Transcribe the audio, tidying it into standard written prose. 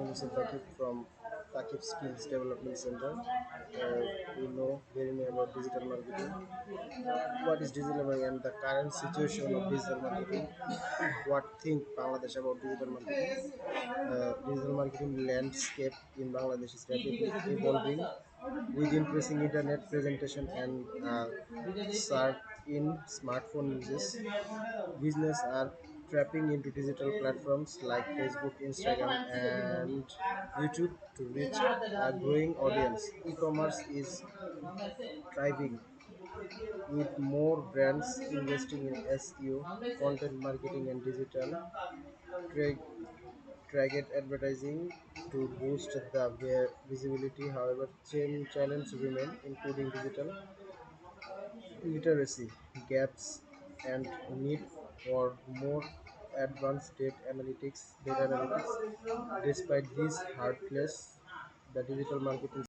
Mr. Takib from Takib Skills Development Center. We know very much about digital marketing. What is digital marketing and the current situation of digital marketing? What think Bangladesh about digital marketing? Digital marketing landscape in Bangladesh is rapidly evolving with increasing internet presentation and search in smartphone uses. Business are tapping into digital platforms like Facebook, Instagram, and YouTube to reach a growing audience. E-commerce is thriving with more brands investing in SEO, content marketing, and digital tra- target advertising to boost the visibility. However, challenges remain, including digital literacy gaps and need for more advanced data analytics. Despite these hurdles, the digital marketing